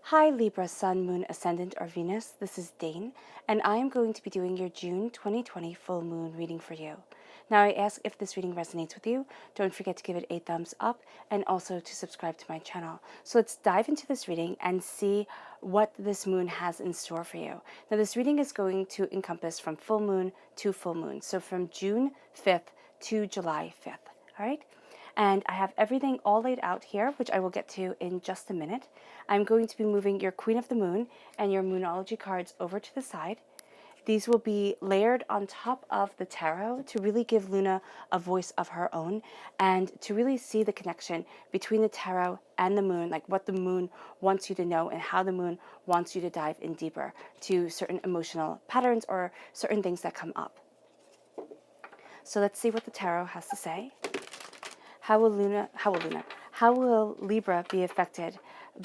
Hi Libra, Sun, Moon, Ascendant, or Venus. This is Dane, and I am going to be doing your June 2020 full moon reading for you. Now, I ask if this reading resonates with you. Don't forget to give it a thumbs up and also to subscribe to my channel. So let's dive into this reading and see what this moon has in store for you. Now, this reading is going to encompass from full moon to full moon. So from June 5th to July 5th. All right? And I have everything all laid out here, which I will get to in just a minute. I'm going to be moving your Queen of the Moon and your Moonology cards over to the side. These will be layered on top of the tarot to really give Luna a voice of her own and to really see the connection between the tarot and the moon, like what the moon wants you to know and how the moon wants you to dive in deeper to certain emotional patterns or certain things that come up. So let's see what the tarot has to say. How will Libra be affected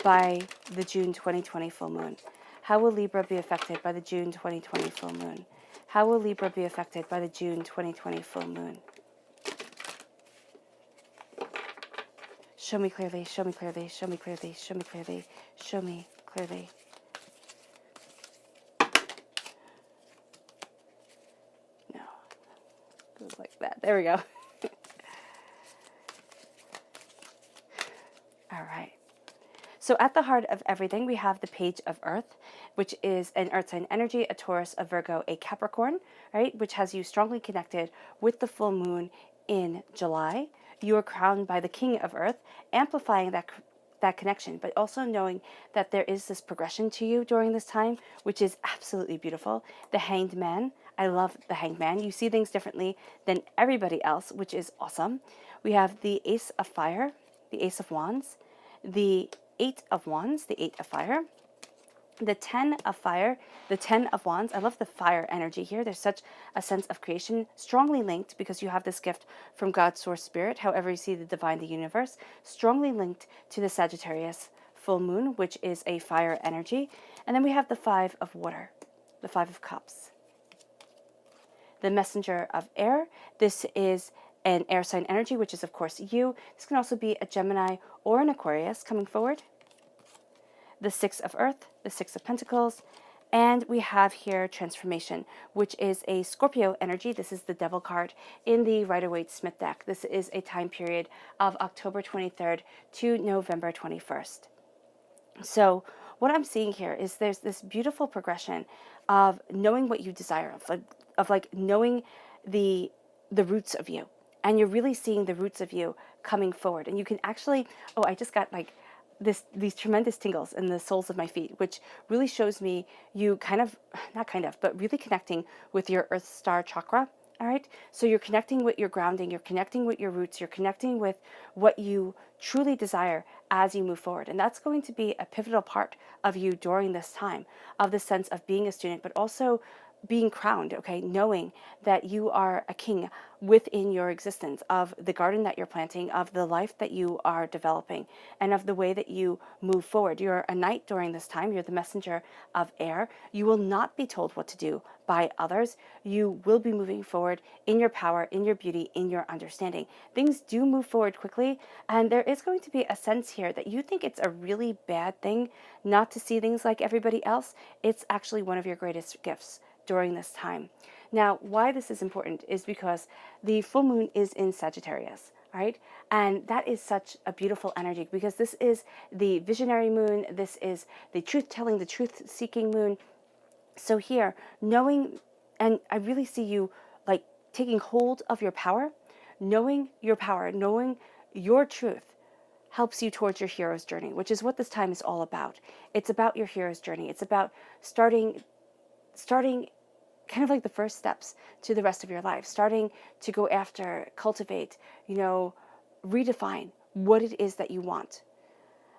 by the June 2020 full moon? How will Libra be affected by the June 2020 full moon? How will Libra be affected by the June 2020 full moon? Show me clearly, show me clearly, show me clearly, show me clearly, show me clearly. No, goes like that. There we go. All right. So at the heart of everything, we have the Page of Earth, which is an earth sign energy, a Taurus, a Virgo, a Capricorn, right? Which has you strongly connected with the full moon in July. You are crowned by the King of Earth, amplifying that connection, but also knowing that there is this progression to you during this time, which is absolutely beautiful. The Hanged Man. I love the Hanged Man. You see things differently than everybody else, which is awesome. We have the Ace of Fire, the Ace of Wands, the Eight of Wands, the Eight of Fire, the 10 of Fire, the 10 of Wands. I love the fire energy here. There's such a sense of creation, strongly linked because you have this gift from God's source spirit, however you see the divine, the universe, strongly linked to the Sagittarius full moon, which is a fire energy. And then we have the 5 of Water, the 5 of Cups, the Messenger of Air. This is an air sign energy, which is, of course, you. This can also be a Gemini or an Aquarius coming forward. The 6 of Earth, the 6 of Pentacles, and we have here Transformation, which is a Scorpio energy. This is the Devil card in the Rider-Waite-Smith deck. This is a time period of October 23rd to November 21st. So what I'm seeing here is there's this beautiful progression of knowing what you desire, of knowing the roots of you. And you're really seeing the roots of you coming forward. And you can actually, oh, I just got like these tremendous tingles in the soles of my feet, which really shows me you but really connecting with your Earth Star chakra. All right. So you're connecting with your grounding, you're connecting with your roots, you're connecting with what you truly desire as you move forward. And that's going to be a pivotal part of you during this time, of the sense of being a student, but also being crowned, okay, knowing that you are a king within your existence, of the garden that you're planting, of the life that you are developing, and of the way that you move forward. You're a knight during this time. You're the messenger of air. You will not be told what to do by others. You will be moving forward in your power, in your beauty, in your understanding. Things do move forward quickly, and there is going to be a sense here that you think it's a really bad thing not to see things like everybody else. It's actually one of your greatest gifts during this time. Now, why this is important is because the full moon is in Sagittarius, right? And that is such a beautiful energy because this is the visionary moon. This is the truth-telling, the truth-seeking moon. So here, knowing, and I really see you like taking hold of your power, knowing your power, knowing your truth helps you towards your hero's journey, which is what this time is all about. It's about your hero's journey. It's about starting kind of like the first steps to the rest of your life, starting to go after, cultivate, redefine what it is that you want.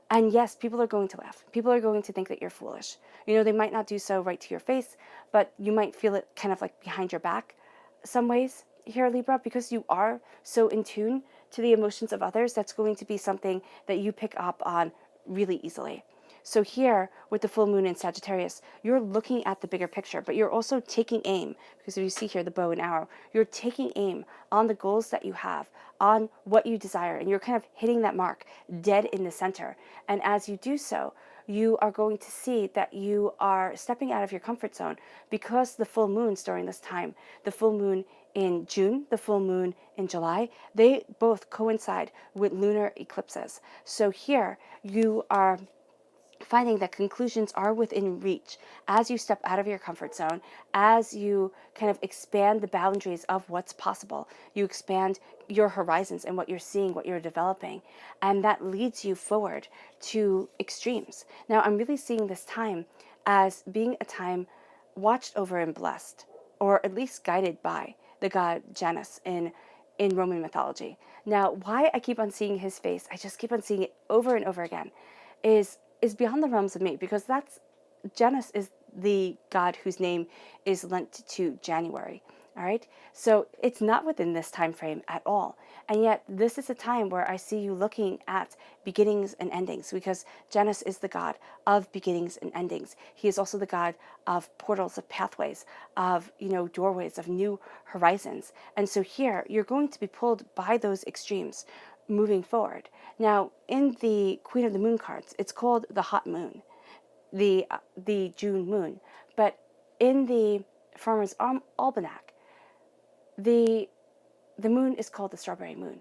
And yes, people are going to laugh. People are going to think that you're foolish. They might not do so right to your face, but you might feel it kind of like behind your back some ways here, Libra, because you are so in tune to the emotions of others. That's going to be something that you pick up on really easily. So here, with the full moon in Sagittarius, you're looking at the bigger picture, but you're also taking aim, because if you see here the bow and arrow, you're taking aim on the goals that you have, on what you desire, and you're kind of hitting that mark dead in the center. And as you do so, you are going to see that you are stepping out of your comfort zone, because the full moons during this time, the full moon in June, the full moon in July, they both coincide with lunar eclipses. So here you are finding that conclusions are within reach as you step out of your comfort zone, as you kind of expand the boundaries of what's possible. You expand your horizons and what you're seeing, what you're developing, and that leads you forward to extremes. Now, I'm really seeing this time as being a time watched over and blessed, or at least guided by the god Janus in Roman mythology. Now, why I keep on seeing his face, I just keep on seeing it over and over again, is beyond the realms of me, because that's Janus is the god whose name is linked to January. All right, so it's not within this time frame at all, and yet this is a time where I see you looking at beginnings and endings, because Janus is the god of beginnings and endings. He is also the god of portals, of pathways, of doorways, of new horizons. And so here you're going to be pulled by those extremes moving forward. Now, in the Queen of the Moon cards, it's called the hot moon, the June moon. But in the Farmer's Almanac, the moon is called the strawberry moon.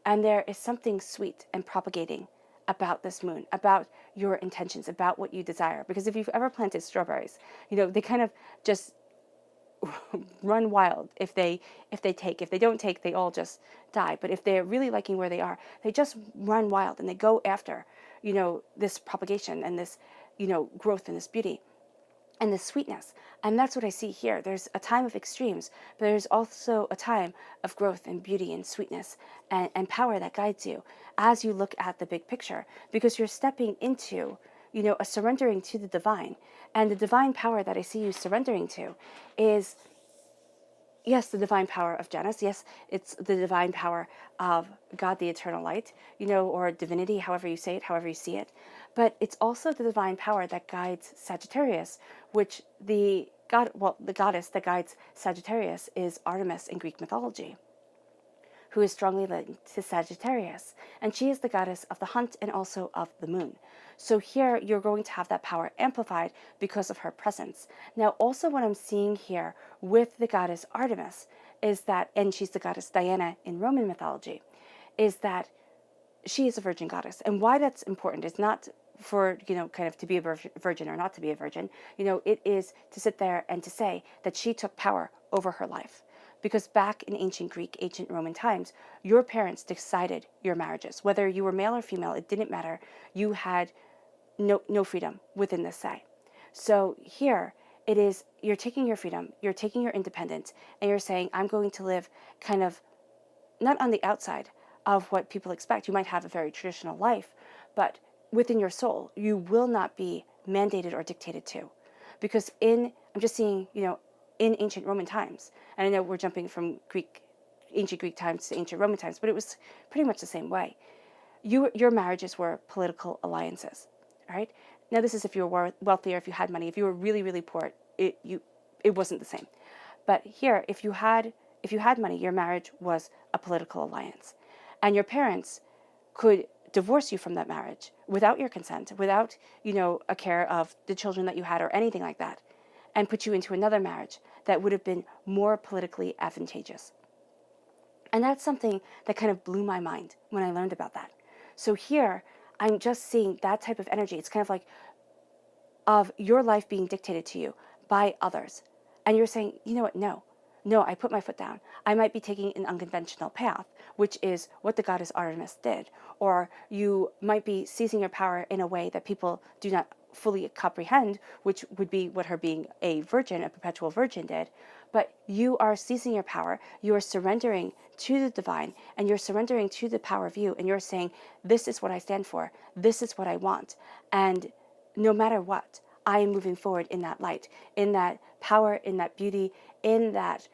And there is something sweet and propagating about this moon, about your intentions, about what you desire. Because if you've ever planted strawberries, they kind of just run wild if they take. If they don't take, they all just die. But if they're really liking where they are, they just run wild and they go after, this propagation and this, growth and this beauty and this sweetness. And that's what I see here. There's a time of extremes, but there's also a time of growth and beauty and sweetness and power that guides you as you look at the big picture, because you're stepping into, a surrendering to the divine. And the divine power that I see you surrendering to is, yes, the divine power of Janus. Yes, it's the divine power of God, the eternal light, or divinity, however you say it, however you see it. But it's also the divine power that guides Sagittarius, which the goddess that guides Sagittarius is Artemis in Greek mythology, who is strongly linked to Sagittarius. And she is the goddess of the hunt and also of the moon. So here you're going to have that power amplified because of her presence. Now, also what I'm seeing here with the goddess Artemis is that, and she's the goddess Diana in Roman mythology, is that she is a virgin goddess. And why that's important is not for, kind of to be a virgin or not to be a virgin. It is to sit there and to say that she took power over her life. Because back in ancient Greek, ancient Roman times, your parents decided your marriages. Whether you were male or female, it didn't matter. You had no freedom within this say. So here it is, you're taking your freedom, you're taking your independence, and you're saying, I'm going to live kind of not on the outside of what people expect. You might have a very traditional life, but within your soul, you will not be mandated or dictated to. Because I'm just seeing, in ancient Roman times, and I know we're jumping from ancient Greek times to ancient Roman times, but it was pretty much the same way. Your marriages were political alliances, all right? Now, this is if you were wealthy or if you had money. If you were really, really poor, it wasn't the same. But here, if you had money, your marriage was a political alliance. And your parents could divorce you from that marriage without your consent, without, a care of the children that you had or anything like that, and put you into another marriage that would have been more politically advantageous. And that's something that kind of blew my mind when I learned about that. So here, I'm just seeing that type of energy. It's kind of like of your life being dictated to you by others. And you're saying, you know what, no, I put my foot down. I might be taking an unconventional path, which is what the goddess Artemis did. Or you might be seizing your power in a way that people do not fully comprehend, which would be what her being a virgin, a perpetual virgin, did. But you are seizing your power, you are surrendering to the divine, and you're surrendering to the power of you, and you're saying, this is what I stand for, this is what I want, and no matter what, I am moving forward in that light, in that power, in that beauty, in that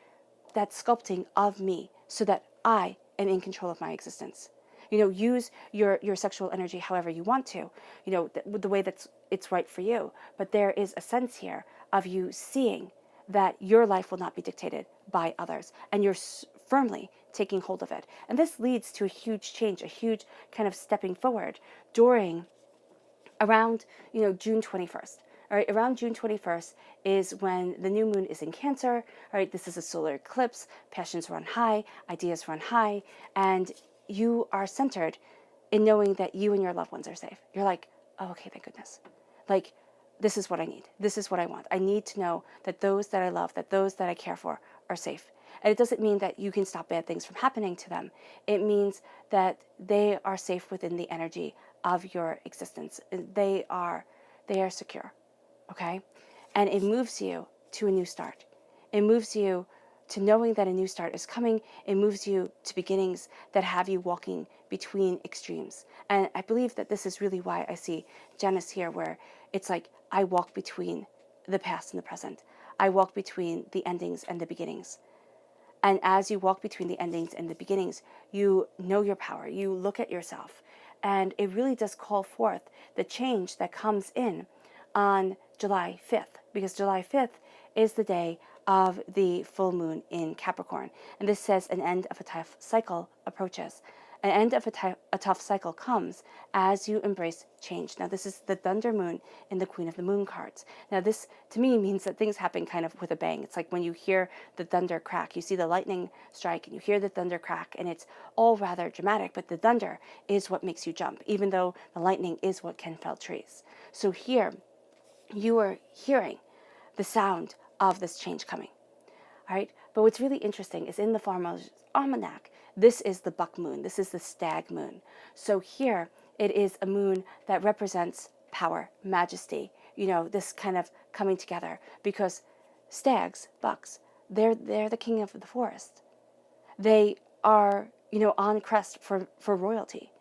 sculpting of me, so that I am in control of my existence. use your sexual energy however you want to, the way that's it's right for you. But there is a sense here of you seeing that your life will not be dictated by others, and you're firmly taking hold of it. And this leads to a huge change, a huge kind of stepping forward during around June 21st. All right, around June 21st is when the new moon is in Cancer. All right, this is a solar eclipse. Passions run high, ideas run high, and you are centered in knowing that you and your loved ones are safe. You're like, oh, okay, thank goodness. Like, this is what I need. This is what I want. I need to know that those that I love, that those that I care for are safe. And it doesn't mean that you can stop bad things from happening to them. It means that they are safe within the energy of your existence. They are secure. Okay? And it moves you to a new start. It moves you to knowing that a new start is coming. It moves you to beginnings that have you walking between extremes. And I believe that this is really why I see Janice here, where it's like, I walk between the past and the present. I walk between the endings and the beginnings. And as you walk between the endings and the beginnings, you know your power. You look at yourself. And it really does call forth the change that comes in on July 5th, because July 5th is the day of the full moon in Capricorn. And this says an end of a tough cycle approaches. An end of a tough cycle comes as you embrace change. Now, this is the thunder moon in the Queen of the Moon cards. Now, this, to me, means that things happen kind of with a bang. It's like when you hear the thunder crack, you see the lightning strike, and you hear the thunder crack, and it's all rather dramatic, but the thunder is what makes you jump, even though the lightning is what can fell trees. So here, you are hearing the sound of this change coming. All right. But what's really interesting is in the Farmer's Almanac, this is the buck moon. This is the stag moon. So here it is a moon that represents power, majesty, this kind of coming together, because stags, bucks, they're the king of the forest. They are, on crest for royalty.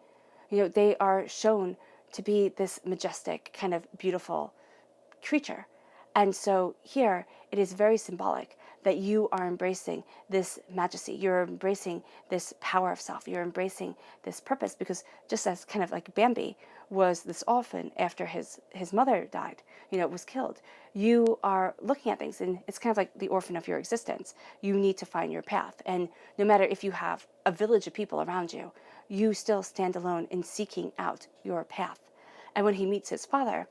They are shown to be this majestic, kind of beautiful creature. And so here it is very symbolic that you are embracing this majesty. You're embracing this power of self. You're embracing this purpose, because just as kind of like Bambi was this orphan after his mother died, was killed. You are looking at things, and it's kind of like the orphan of your existence. You need to find your path. And no matter if you have a village of people around you, you still stand alone in seeking out your path. And when he meets his father,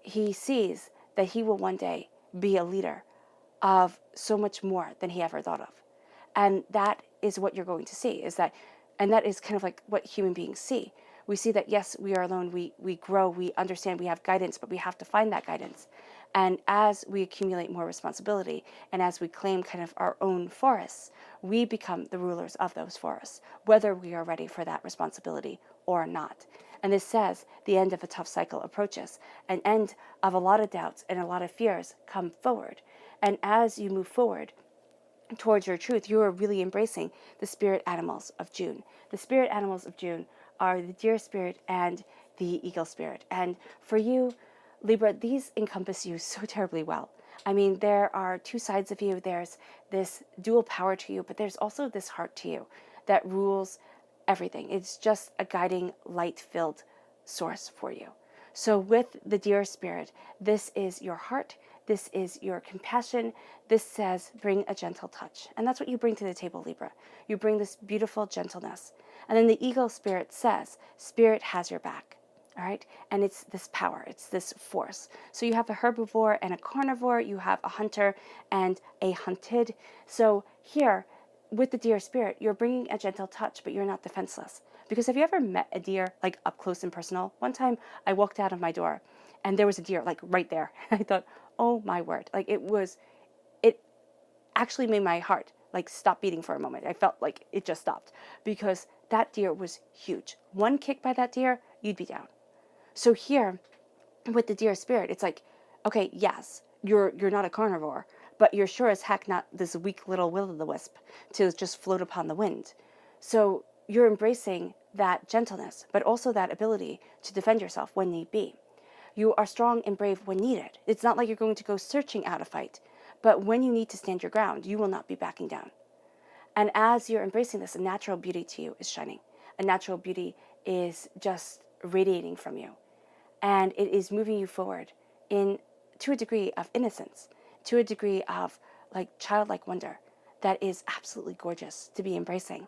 he sees that he will one day be a leader of so much more than he ever thought of. And that is what you're going to see, and that is kind of like what human beings see. We see that, yes, we are alone, we grow, we understand, we have guidance, but we have to find that guidance. And as we accumulate more responsibility, and as we claim kind of our own forests, we become the rulers of those forests, whether we are ready for that responsibility or not. And this says the end of a tough cycle approaches, an end of a lot of doubts and a lot of fears come forward. And as you move forward towards your truth, you are really embracing the spirit animals of June. The spirit animals of June are the deer spirit and the eagle spirit. And for you, Libra, these encompass you so terribly well. I mean, there are two sides of you. There's this dual power to you, but there's also this heart to you that rules everything. It's just a guiding, light-filled source for you. So with the deer spirit, this is your heart. This is your compassion. This says, bring a gentle touch. And that's what you bring to the table, Libra. You bring this beautiful gentleness. And then the eagle spirit says, spirit has your back. All right. And it's this power. It's this force. So you have a herbivore and a carnivore. You have a hunter and a hunted. So here, with the deer spirit, you're bringing a gentle touch, but you're not defenseless. Because have you ever met a deer, like up close and personal? One time I walked out of my door and there was a deer like right there. I thought, oh my word. Like it actually made my heart like stop beating for a moment. I felt like it just stopped, because that deer was huge. One kick by that deer, you'd be down. So here with the deer spirit, it's like, okay, yes, you're not a carnivore, but you're sure as heck not this weak little will-o'-the-wisp to just float upon the wind. So you're embracing that gentleness, but also that ability to defend yourself when need be. You are strong and brave when needed. It's not like you're going to go searching out a fight, but when you need to stand your ground, you will not be backing down. And as you're embracing this, a natural beauty to you is shining. a natural beauty is just radiating from you. And it is moving you forward to a degree of innocence, to a degree of like childlike wonder that is absolutely gorgeous to be embracing.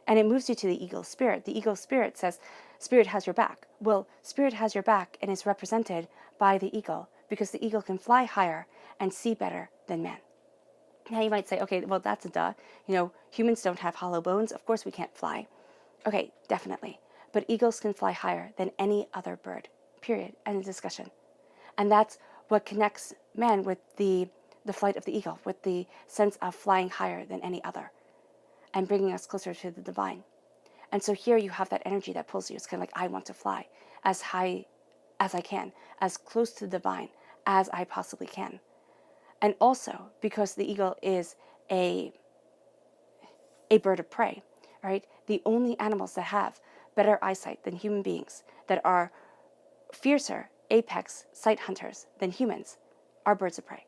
And it moves you to the eagle spirit. The eagle spirit says, Spirit has your back. Well, Spirit has your back and is represented by the eagle, because the eagle can fly higher and see better than man. Now you might say, okay, well, that's a duh. Humans don't have hollow bones. Of course we can't fly. Okay, definitely. But eagles can fly higher than any other bird, period. End of discussion. And that's what connects man with the flight of the eagle, with the sense of flying higher than any other and bringing us closer to the divine. And so here you have that energy that pulls you. It's kind of like, I want to fly as high as I can, as close to the divine as I possibly can. And also because the eagle is a bird of prey, right? The only animals that have better eyesight than human beings, that are fiercer apex sight hunters than humans, are birds of prey.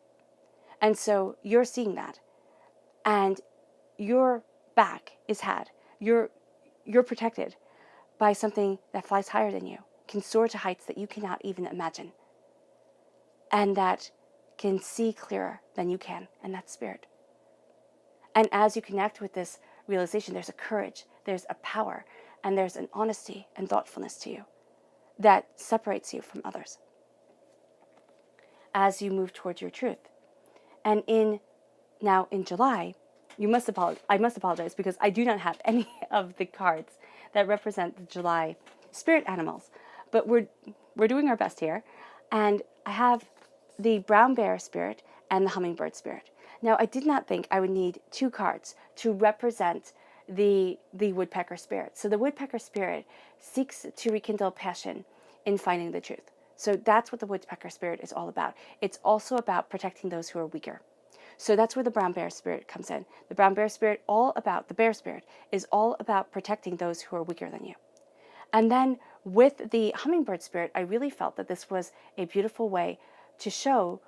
And so you're seeing that, and your back is had. You're protected by something that flies higher than you, can soar to heights that you cannot even imagine, and that can see clearer than you can, and that's Spirit. And as you connect with this realization, there's a courage, there's a power, and there's an honesty and thoughtfulness to you that separates you from others as you move towards your truth. And in July, I must apologize because I do not have any of the cards that represent the July spirit animals, but we're doing our best here. And I have the brown bear spirit and the hummingbird spirit. Now, I did not think I would need 2 cards to represent the woodpecker spirit. So the woodpecker spirit seeks to rekindle passion in finding the truth. So that's what the woodpecker spirit is all about. It's also about protecting those who are weaker. So that's where the brown bear spirit comes in. The brown bear spirit, the bear spirit, is all about protecting those who are weaker than you. And then with the hummingbird spirit, I really felt that this was a beautiful way to show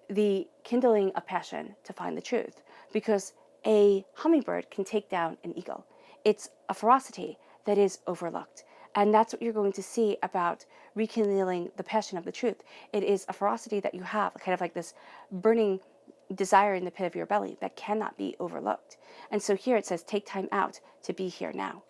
the kindling of passion to find the truth, because a hummingbird can take down an eagle. It's a ferocity that is overlooked. And that's what you're going to see about rekindling the passion of the truth. It is a ferocity that you have, kind of like this burning desire in the pit of your belly that cannot be overlooked. And so here it says, take time out to be here now.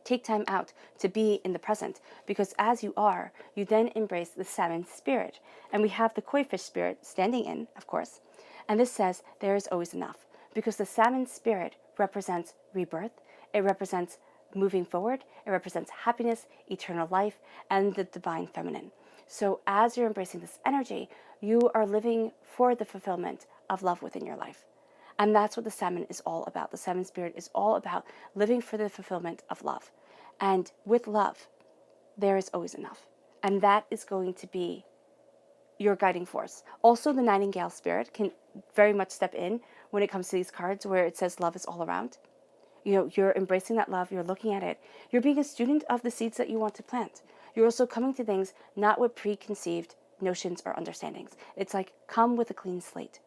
Take time out to be in the present, because as you are, you then embrace the salmon spirit. And we have the koi fish spirit standing in, of course. And this says, there is always enough, because the salmon spirit represents rebirth. It represents moving forward. It represents happiness, eternal life, and the divine feminine. So as you're embracing this energy, you are living for the fulfillment of love within your life. And that's what the salmon is all about. The salmon spirit is all about living for the fulfillment of love. And with love, there is always enough. And that is going to be your guiding force. Also, the nightingale spirit can very much step in when it comes to these cards where it says love is all around. You're embracing that love. You're looking at it. You're being a student of the seeds that you want to plant. You're also coming to things not with preconceived notions or understandings. It's like, come with a clean slate.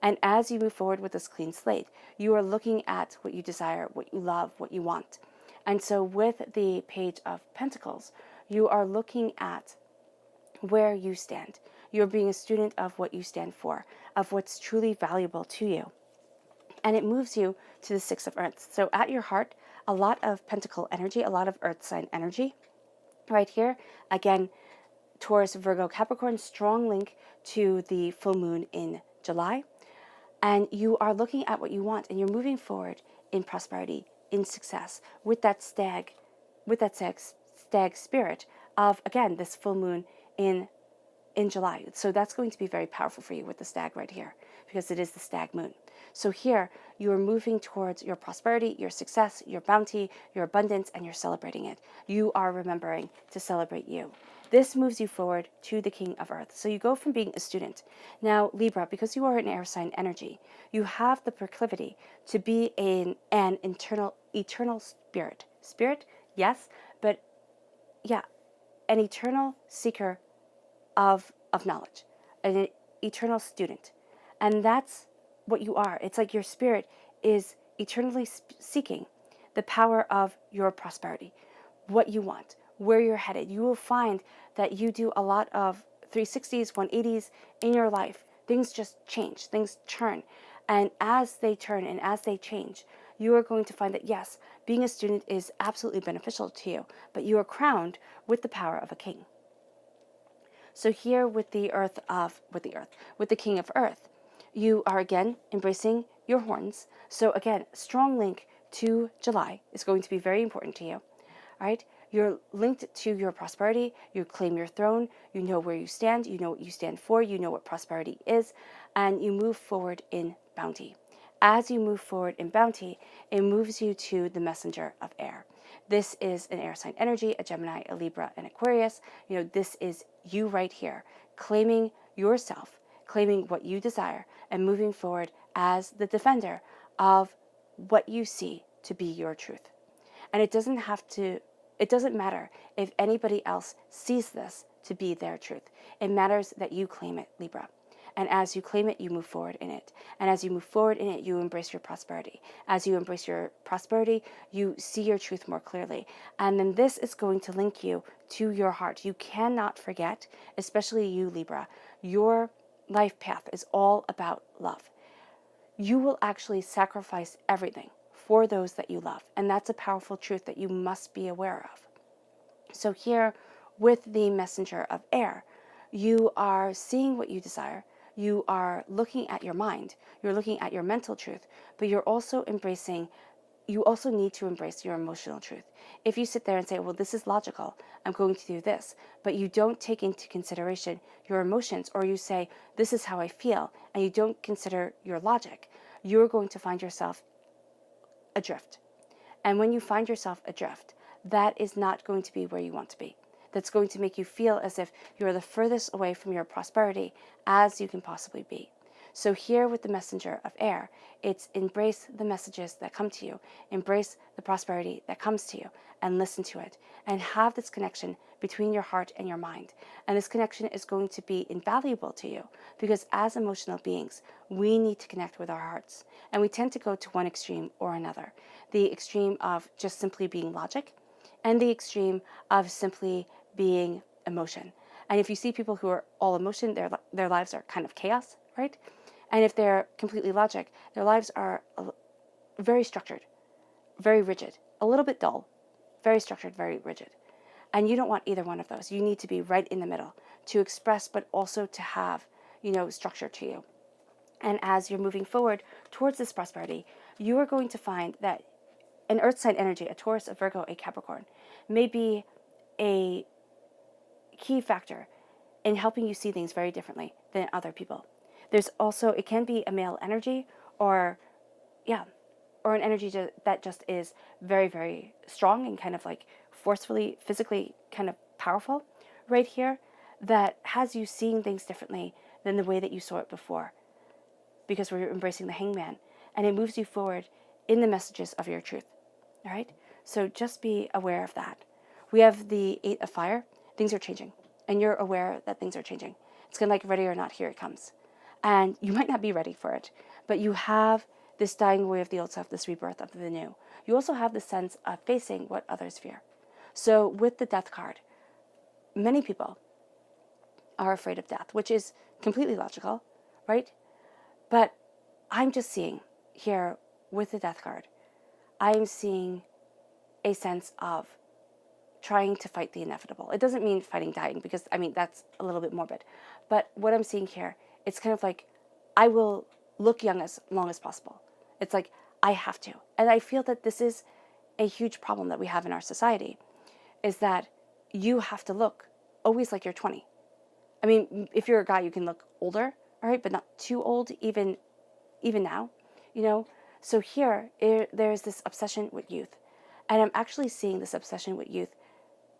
And as you move forward with this clean slate, you are looking at what you desire, what you love, what you want. And so with the Page of Pentacles, you are looking at where you stand. You're being a student of what you stand for, of what's truly valuable to you. And it moves you to the Six of Earths. So at your heart, a lot of pentacle energy, a lot of earth sign energy. Right here, again, Taurus, Virgo, Capricorn, strong link to the full moon in July. And you are looking at what you want, and you're moving forward in prosperity, in success, with that stag spirit of, again, this full moon in July. So that's going to be very powerful for you with the stag right here, because it is the stag moon. So here, you are moving towards your prosperity, your success, your bounty, your abundance, and you're celebrating it. You are remembering to celebrate you. This moves you forward to the King of Earth. So you go from being a student. Now, Libra, because you are an air sign energy, you have the proclivity to be an eternal spirit. Spirit, yes, but yeah, an eternal seeker of knowledge, an eternal student. And that's what you are. It's like your spirit is eternally seeking the power of your prosperity, what you want, where you're headed. You will find that you do a lot of 360s, 180s in your life. Things just change, things turn. And as they turn and as they change, you are going to find that yes, being a student is absolutely beneficial to you, but you are crowned with the power of a king. So here with the king of earth, you are again embracing your horns. So again, strong link to July is going to be very important to you. All right? You're linked to your prosperity. You claim your throne. You know where you stand. You know what you stand for. You know what prosperity is. And you move forward in bounty. As you move forward in bounty, it moves you to the messenger of air. This is an air sign energy, a Gemini, a Libra, and Aquarius. This is you right here, claiming yourself, claiming what you desire, and moving forward as the defender of what you see to be your truth. And it doesn't matter if anybody else sees this to be their truth. It matters that you claim it, Libra. And as you claim it, you move forward in it. And as you move forward in it, you embrace your prosperity. As you embrace your prosperity, you see your truth more clearly. And then this is going to link you to your heart. You cannot forget, especially you, Libra, your life path is all about love. You will actually sacrifice everything for those that you love. And that's a powerful truth that you must be aware of. So here with the messenger of air, you are seeing what you desire. You are looking at your mind. You're looking at your mental truth, but you also need to embrace your emotional truth. If you sit there and say, well, this is logical, I'm going to do this, but you don't take into consideration your emotions, or you say, this is how I feel, and you don't consider your logic, you're going to find yourself adrift. And when you find yourself adrift, that is not going to be where you want to be. That's going to make you feel as if you're the furthest away from your prosperity as you can possibly be. So here with the messenger of air, it's embrace the messages that come to you, embrace the prosperity that comes to you, and listen to it, and have this connection between your heart and your mind. And this connection is going to be invaluable to you, because as emotional beings, we need to connect with our hearts. And we tend to go to one extreme or another. The extreme of just simply being logic, and the extreme of simply being emotion. And if you see people who are all emotion, their lives are kind of chaos, right? And if they're completely logic, their lives are very structured, very rigid, a little bit dull, very structured, very rigid. And you don't want either one of those. You need to be right in the middle to express, but also to have, structure to you. And as you're moving forward towards this prosperity, you are going to find that an earth sign energy, a Taurus, a Virgo, a Capricorn, may be a key factor in helping you see things very differently than other people. There's also, it can be a male energy or an energy that just is very, very strong and kind of like forcefully, physically kind of powerful right here, that has you seeing things differently than the way that you saw it before, because we're embracing the hangman, and it moves you forward in the messages of your truth. All right? So just be aware of that. We have the 8 of fire. Things are changing, and you're aware that things are changing. It's kind of like ready or not, here it comes. And you might not be ready for it, but you have this dying away of the old self, this rebirth of the new. You also have the sense of facing what others fear. So with the death card, many people are afraid of death, which is completely logical, right? But I'm just seeing here with the death card, I'm seeing a sense of trying to fight the inevitable. It doesn't mean fighting dying, because, that's a little bit morbid. But what I'm seeing here, it's kind of like, I will look young as long as possible. It's like, I have to. And I feel that this is a huge problem that we have in our society, is that you have to look always like you're 20. If you're a guy, you can look older, all right, but not too old, even now, So here, there's this obsession with youth. And I'm actually seeing this obsession with youth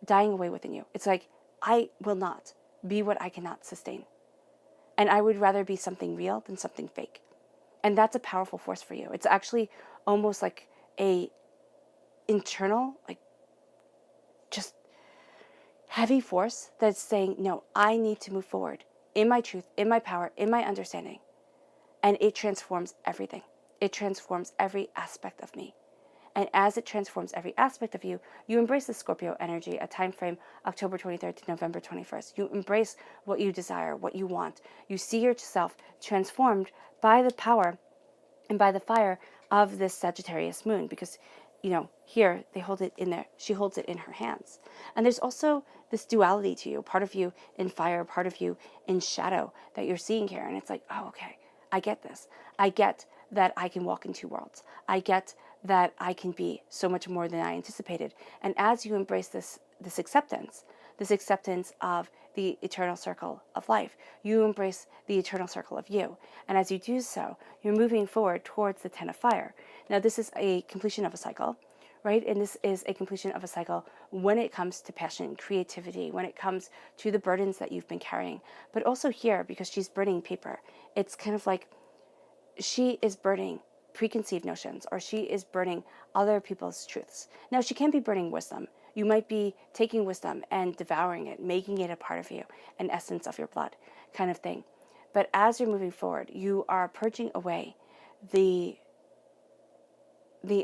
dying away within you. It's like, I will not be what I cannot sustain. And I would rather be something real than something fake. And that's a powerful force for you. It's actually almost like a internal, like, just heavy force that's saying, no, I need to move forward in my truth, in my power, in my understanding. And it transforms everything. It transforms every aspect of me. And as it transforms every aspect of you, you embrace the Scorpio energy, a time frame October 23rd to November 21st. You embrace what you desire, what you want. You see yourself transformed by the power and by the fire of this Sagittarius moon, because here they hold it in there, she holds it in her hands. And there's also this duality to you, part of you in fire, part of you in shadow, that you're seeing here. And it's like, oh, okay, I get this. I get that I can walk in two worlds. I get that I can be so much more than I anticipated. And as you embrace this acceptance, of the eternal circle of life, you embrace the eternal circle of you. And as you do so, you're moving forward towards the 10 of fire. Now, this is a completion of a cycle, right? And this is a completion of a cycle when it comes to passion, creativity, when it comes to the burdens that you've been carrying. But also here, because she's burning paper, it's kind of like she is burning preconceived notions, or she is burning other people's truths. Now, she can be burning wisdom. You might be taking wisdom and devouring it, making it a part of you, an essence of your blood kind of thing. But as you're moving forward, you are purging away the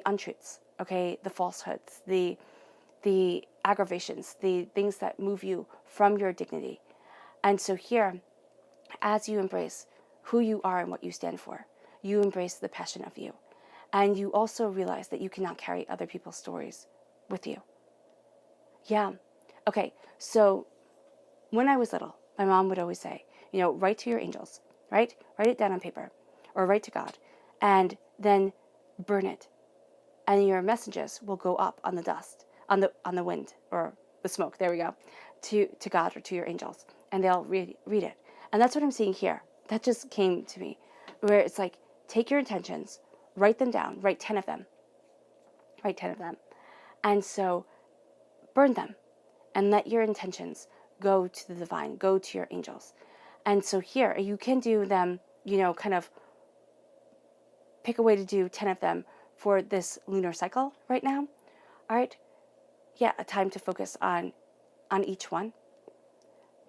untruths, okay, the falsehoods, the aggravations, the things that move you from your dignity. And so here, as you embrace who you are and what you stand for, you embrace the passion of you. And you also realize that you cannot carry other people's stories with you. Yeah. Okay. So when I was little, my mom would always say, write to your angels, right? Write it down on paper, or write to God, and then burn it. And your messages will go up on the dust, on the wind, or the smoke. There we go. To God, or to your angels, and they'll read it. And that's what I'm seeing here. That just came to me, where it's like, take your intentions, write them down, write 10 of them. Write 10 of them. And so burn them, and let your intentions go to the divine, go to your angels. And so here, you can do them, kind of pick a way to do 10 of them for this lunar cycle right now. All right. Yeah, a time to focus on each one.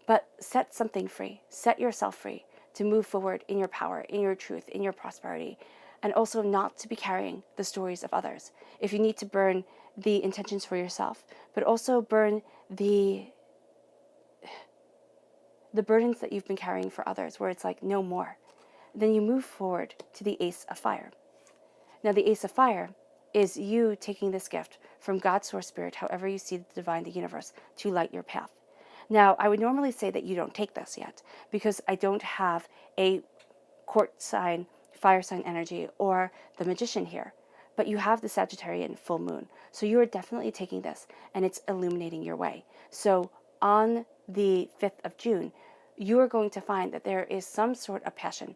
But set something free. Set yourself free to move forward in your power, in your truth, in your prosperity, and also not to be carrying the stories of others. If you need to burn the intentions for yourself, but also burn the burdens that you've been carrying for others, where it's like, no more. Then you move forward to the Ace of Fire. Now, the Ace of Fire is you taking this gift from God's source spirit, however you see the divine, the universe, to light your path. Now, I would normally say that you don't take this yet, because I don't have a court sign, fire sign energy, or the magician here. But you have the Sagittarian full moon. So you are definitely taking this, and it's illuminating your way. So on the 5th of June, you are going to find that there is some sort of passion.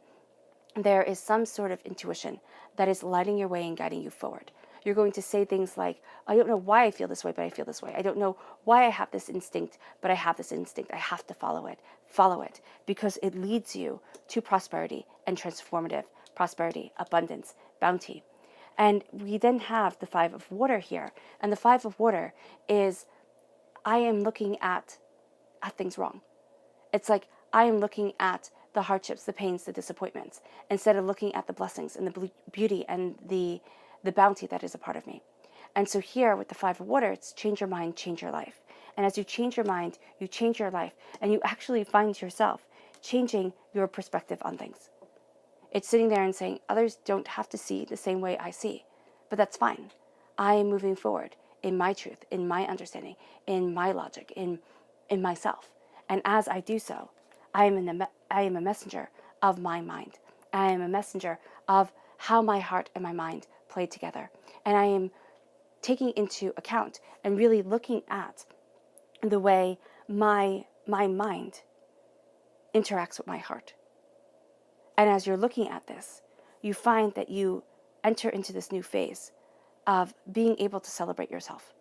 There is some sort of intuition that is lighting your way and guiding you forward. You're going to say things like, I don't know why I feel this way, but I feel this way. I don't know why I have this instinct, but I have this instinct. I have to follow it. Follow it, because it leads you to prosperity and transformative prosperity, abundance, bounty. And we then have the 5 of water here. And the 5 of water is, I am looking at things wrong. It's like, I am looking at the hardships, the pains, the disappointments, instead of looking at the blessings and the beauty and the bounty that is a part of me. And so here with the 5 of water, it's change your mind, change your life. And as you change your mind, you change your life, and you actually find yourself changing your perspective on things. It's sitting there and saying, others don't have to see the same way I see, but that's fine. I am moving forward in my truth, in my understanding, in my logic, in myself. And as I do so, I am a messenger of my mind. I am a messenger of how my heart and my mind play together. And I am taking into account and really looking at the way my mind interacts with my heart. And as you're looking at this, you find that you enter into this new phase of being able to celebrate yourself.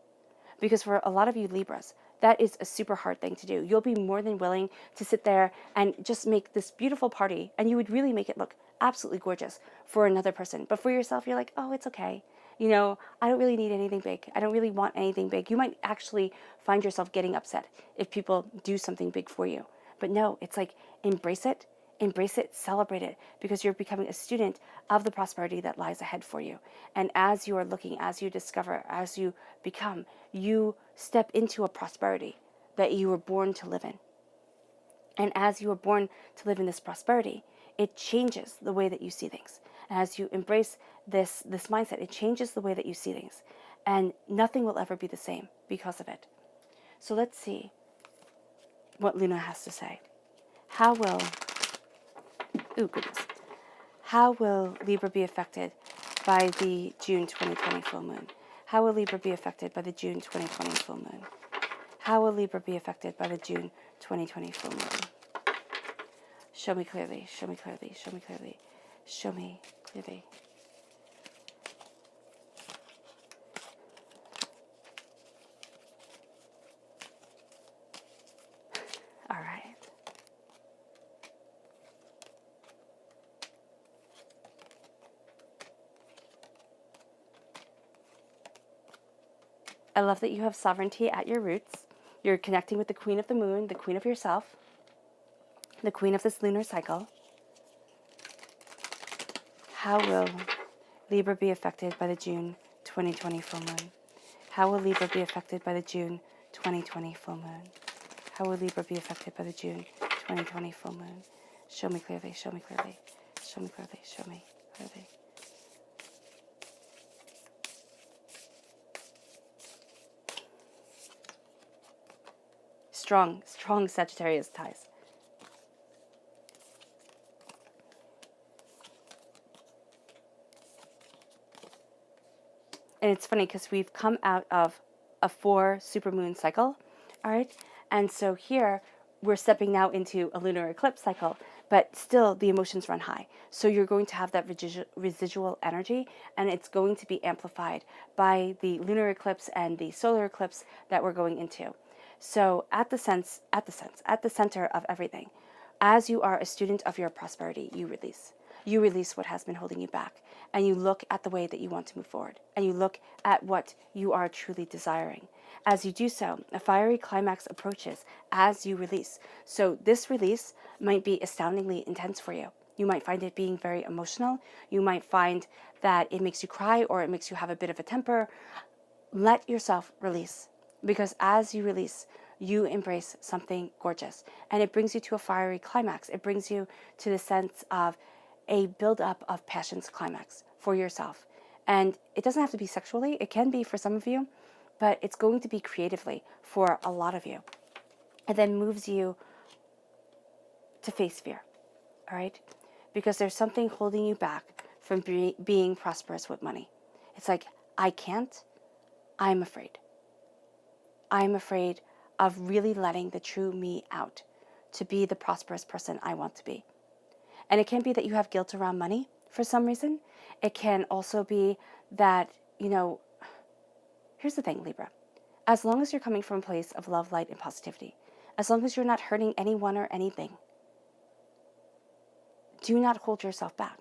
Because for a lot of you Libras, that is a super hard thing to do. You'll be more than willing to sit there and just make this beautiful party, and you would really make it look absolutely gorgeous for another person. But for yourself, you're like, oh, it's okay. I don't really need anything big. I don't really want anything big. You might actually find yourself getting upset if people do something big for you. But no, it's like, embrace it, Embrace it, celebrate it, because you're becoming a student of the prosperity that lies ahead for you. And as you are looking, as you discover, as you become, you step into a prosperity that you were born to live in. And as you were born to live in this prosperity, it changes the way that you see things. And as you embrace this mindset, it changes the way that you see things. And nothing will ever be the same because of it. So let's see what Luna has to say. How will Libra be affected by the June 2020 full moon? How will Libra be affected by the June 2020 full moon? How will Libra be affected by the June 2020 full moon? Show me clearly, show me clearly, show me clearly, show me clearly. All right. I love that you have sovereignty at your roots. You're connecting with the queen of the moon, the queen of yourself, the queen of this lunar cycle. How will Libra be affected by the June 2020 full moon? How will Libra be affected by the June 2020 full moon? How will Libra be affected by the June 2020 full moon? Show me clearly, show me clearly, show me clearly, show me clearly. Strong, strong Sagittarius ties. And it's funny because we've come out of a 4 supermoon cycle, all right? And so here we're stepping now into a lunar eclipse cycle, but still the emotions run high. So you're going to have that residual energy, and it's going to be amplified by the lunar eclipse and the solar eclipse that we're going into. So at the center of everything, as you are a student of your prosperity, you release. You release what has been holding you back, and you look at the way that you want to move forward, and you look at what you are truly desiring. As you do so, a fiery climax approaches as you release. So this release might be astoundingly intense for you. You might find it being very emotional. You might find that it makes you cry, or it makes you have a bit of a temper. Let yourself release, because as you release, you embrace something gorgeous, and it brings you to a fiery climax. It brings you to the sense of a build-up of passion's climax for yourself. And it doesn't have to be sexually. It can be for some of you, but it's going to be creatively for a lot of you. It then moves you to face fear, all right? Because there's something holding you back from being prosperous with money. It's like, I can't, I'm afraid. I'm afraid of really letting the true me out to be the prosperous person I want to be. And it can be that you have guilt around money for some reason. It can also be that, here's the thing, Libra. As long as you're coming from a place of love, light, and positivity, as long as you're not hurting anyone or anything, do not hold yourself back.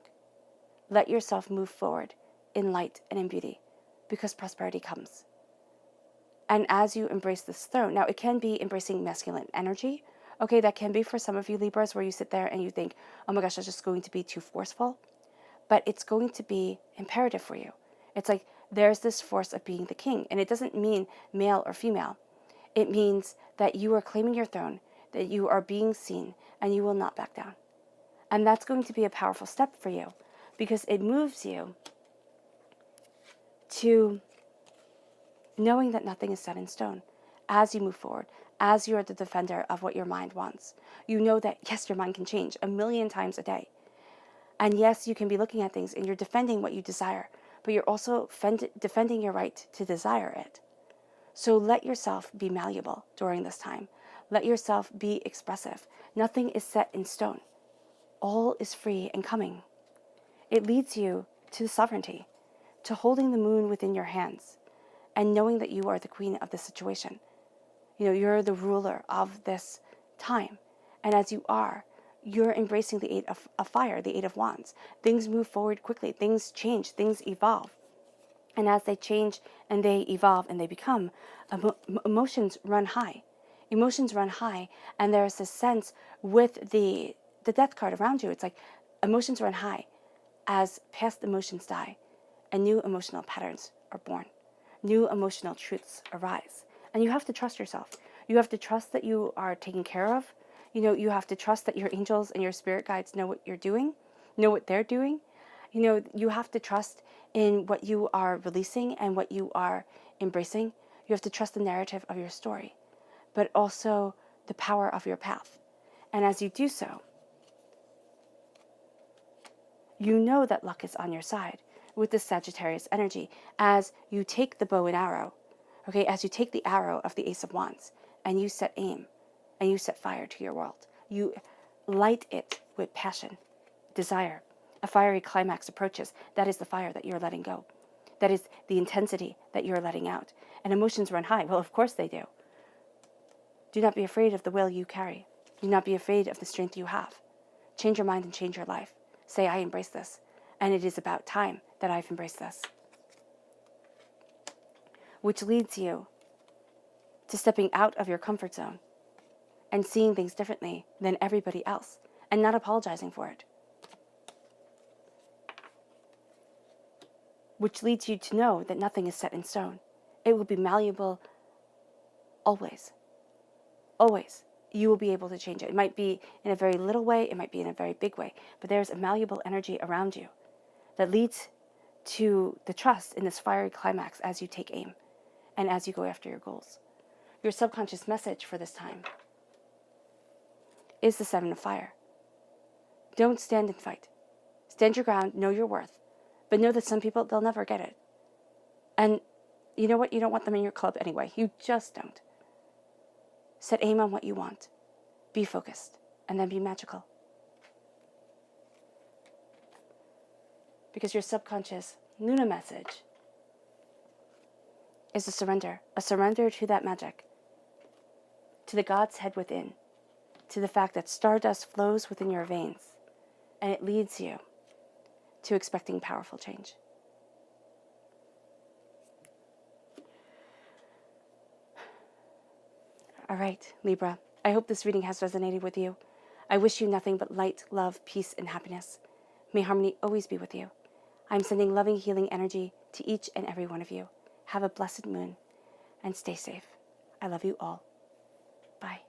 Let yourself move forward in light and in beauty, because prosperity comes. And as you embrace this throne, now it can be embracing masculine energy. Okay, that can be for some of you Libras, where you sit there and you think, oh my gosh, that's just going to be too forceful. But it's going to be imperative for you. It's like there's this force of being the king. And it doesn't mean male or female. It means that you are claiming your throne, that you are being seen, and you will not back down. And that's going to be a powerful step for you, because it moves you to knowing that nothing is set in stone. As you move forward, as you are the defender of what your mind wants, you know that, yes, your mind can change 1,000,000 times a day. And yes, you can be looking at things and you're defending what you desire, but you're also defending your right to desire it. So let yourself be malleable during this time. Let yourself be expressive. Nothing is set in stone. All is free and coming. It leads you to sovereignty, to holding the moon within your hands, and knowing that you are the queen of the situation. You're the ruler of this time. And as you are, you're embracing the 8 of fire, the 8 of wands. Things move forward quickly. Things change. Things evolve. And as they change and they evolve and they become, emotions run high. Emotions run high. And there's this sense with the the death card around you. It's like emotions run high as past emotions die and new emotional patterns are born. New emotional truths arise. And you have to trust yourself. You have to trust that you are taken care of. You have to trust that your angels and your spirit guides know what you're doing, know what they're doing. You have to trust in what you are releasing and what you are embracing. You have to trust the narrative of your story, but also the power of your path. And as you do so, you know that luck is on your side with this Sagittarius energy as you take the bow and arrow, okay, as you take the arrow of the Ace of Wands and you set aim and you set fire to your world. You light it with passion, desire. A fiery climax approaches. That is the fire that you're letting go. That is the intensity that you're letting out. And emotions run high. Well, of course they do. Do not be afraid of the will you carry. Do not be afraid of the strength you have. Change your mind and change your life. Say, I embrace this. And it is about time that I've embraced this. Which leads you to stepping out of your comfort zone and seeing things differently than everybody else and not apologizing for it. Which leads you to know that nothing is set in stone. It will be malleable always. Always. You will be able to change it. It might be in a very little way, it might be in a very big way, but there's a malleable energy around you that leads to the trust in this fiery climax as you take aim and as you go after your goals. Your subconscious message for this time is the 7 of fire. Don't stand and fight. Stand your ground, know your worth, but know that some people, they'll never get it. And you know what? You don't want them in your club anyway. You just don't. Set aim on what you want. Be focused, and then be magical. Because your subconscious Luna message is a surrender to that magic, to the God's head within, to the fact that stardust flows within your veins, and it leads you to expecting powerful change. All right, Libra, I hope this reading has resonated with you. I wish you nothing but light, love, peace, and happiness. May harmony always be with you. I'm sending loving, healing energy to each and every one of you. Have a blessed moon and stay safe. I love you all. Bye.